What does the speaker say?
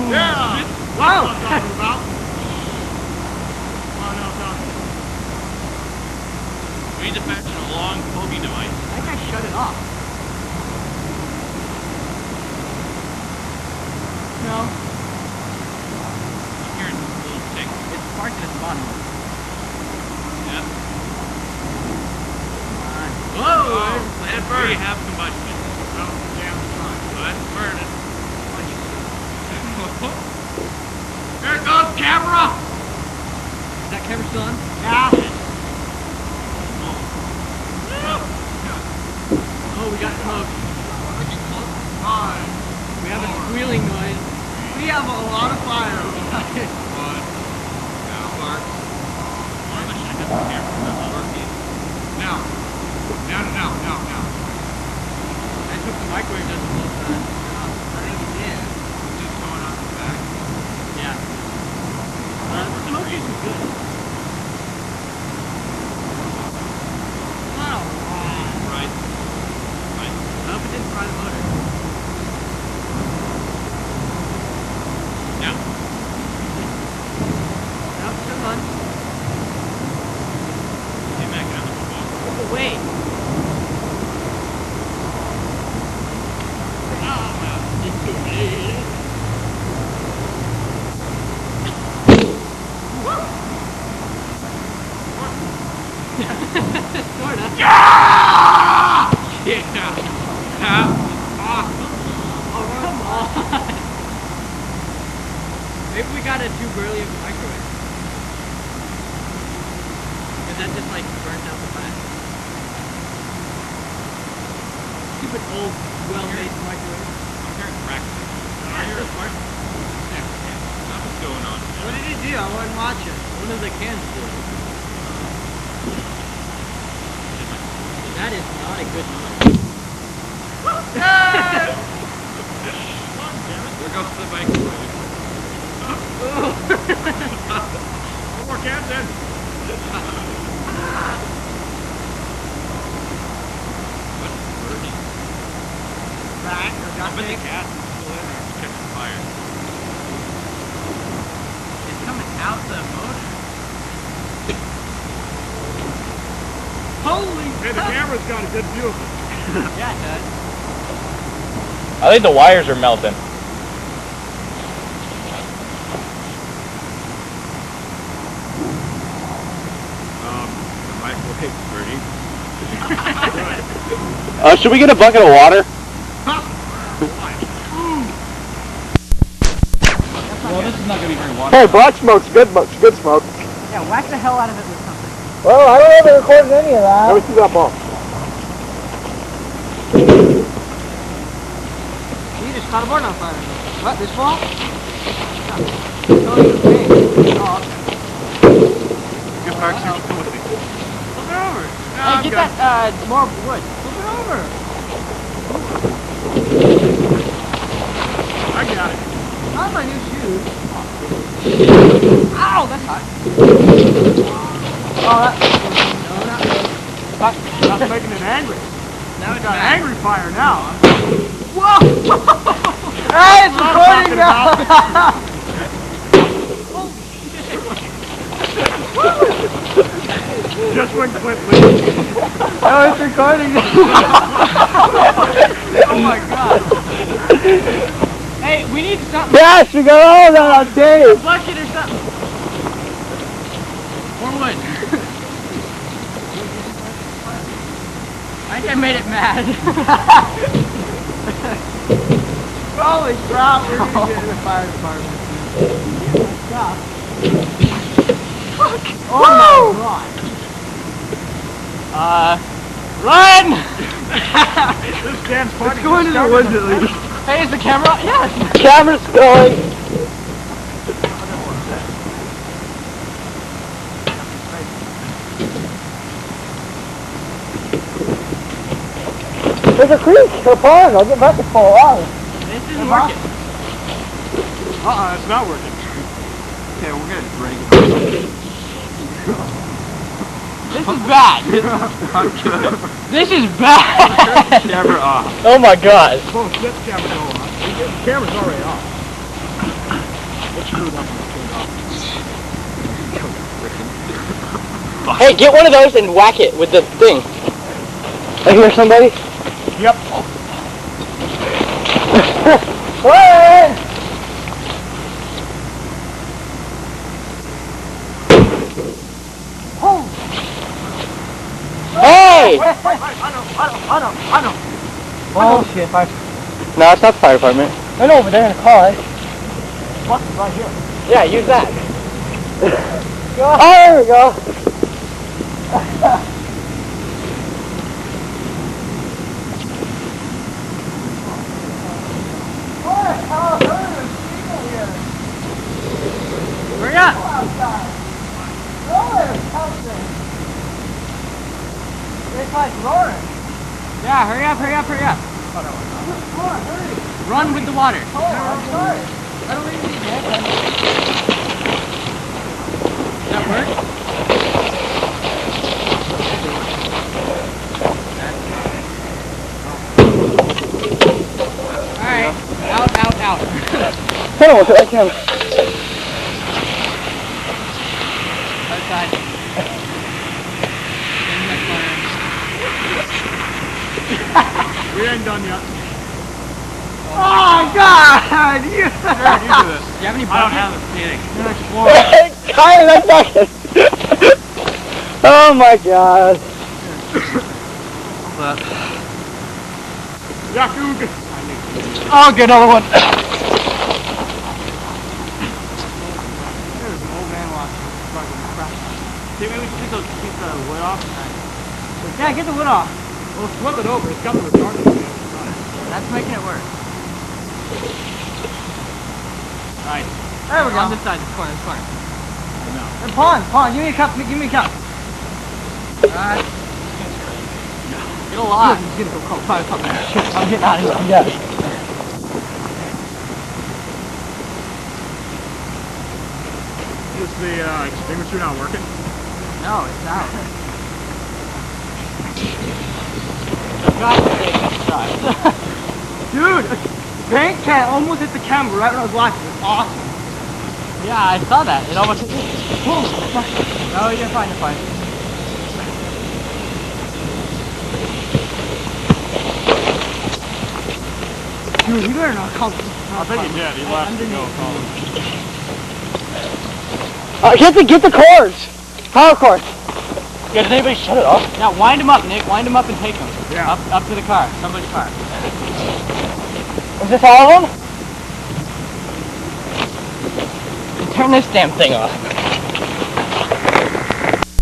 Yeah! Wow! That's what I'm talking about. Oh, no, Tom. We need to fashion a long foamy device. I think I shut it off. No. I'm hearing a little tick. It's sparked at the bottom. Yep. Whoa! It burns. We have combustion. Oh, damn, it's fine. So that's burning. There it goes, camera! Is that camera still on? Yeah. Oh, we got smoke. Five. We have a squealing noise. We have a lot of fire. One. Now, Mark. I wish I had the camera working. Now. Now. I hope the microwave doesn't blow fast. I think it did. Just going on the back. Yeah. The smoke is good. Wow. Right. Right. I hope it didn't fry the motor. Yeah. Nope, still on. Hey, Mac, get on the football. Oh, wait. Sorta. Yeah! Yeah. That was awesome. Oh, come on. Maybe we got it too early of a microwave. Because that just like burns out the fat. Stupid old, well-made microwave. I'm hearing cracks. Yeah, it's so smart. Something's going on. What did it do? I wasn't watching. One of the cans did. That is not a good noise. There goes the microwave. One more cans in. What's burning? Back or I bet the gas is still in there. It's catching fire. It's coming out the motor. Holy Hey, the camera's got a good view of it. Yeah, it does. I think the wires are melting. The microwave's burning. Should we get a bucket of water? Well, this is not going to be very water. Hey, black smoke's good smoke. Yeah, whack the hell out of it with something. Well, I don't know if they recorded any of that. Let me see that ball. You just caught a board on fire. What, this fall? No, you paid. Oh, Good parks, you come with me. flip it over. Hey, get that, more wood. Flip it over. I got it. Not my new shoes. Ow, that's hot. Oh, that. No, not really. That's making it angry. Now It's got angry fire now. Whoa! Hey, it's recording now! Just when Clint leaves. Oh, it's recording now! Oh my god! Hey, we need something. Yes, we got all that on A tape. bucket or something. More wood. I think I made it mad. Holy crap, we're gonna get in the fire department. Stop. Oh my god. Run! This damn party. Let's go into the woods at least. Hey, is the camera on? Yes! Camera's going. There's a creek or pond. I'll get back and fall out. This isn't working. It's not working. Okay, we're going to drag it. This is bad. This is bad. Camera off. Oh my god. Both flip camera go on. The camera's already off. Hey, get one of those and whack it with the thing. I hear somebody? Yep. Run! Hey! Oh shit, fire. No, it's not the fire department. I know, but they're gonna call it. What's right here? Yeah, use that. Oh, there we go. Hurry up! It's like roaring. Yeah, hurry up, hurry up, hurry up. Run with the water. Oh, I'm sorry. I don't really need that. Does that work? Alright. Out, out, out. Hold on, I can. Outside. We ain't done yet. Oh God! You Sure, you do this. Do you have any I don't buckets? have a feeling. You're explore. Kyle, that bucket. Oh my god. Yakug. I'll get another one. There's an old man watching. See, maybe we should keep the wood off. Yeah, get the wood off. Well, flip it over. It's got the retardant on the other side. That's making it work. Right. There we go. On this side, this corner, this corner. No. Hey, Pawn, give me a cup, give me a cup. Alright. Get a lot. I'm gonna go call fire company. Shit, I'm getting out of here. Yeah. Is the extinguisher not working? No, it's out. Dude, a paint can almost hit the camera right when I was watching. It's awesome. Yeah, I saw that. It almost hit me. Oh, you're fine, you're fine. Dude, you better not call. I think he did. He left to go call him. Get the cords. Power cords. Yeah, did anybody shut it off? Now wind him up, Nick. Wind him up and take him. Yeah. Up to the car. Somebody's car. Is this all of them? Turn this damn thing off.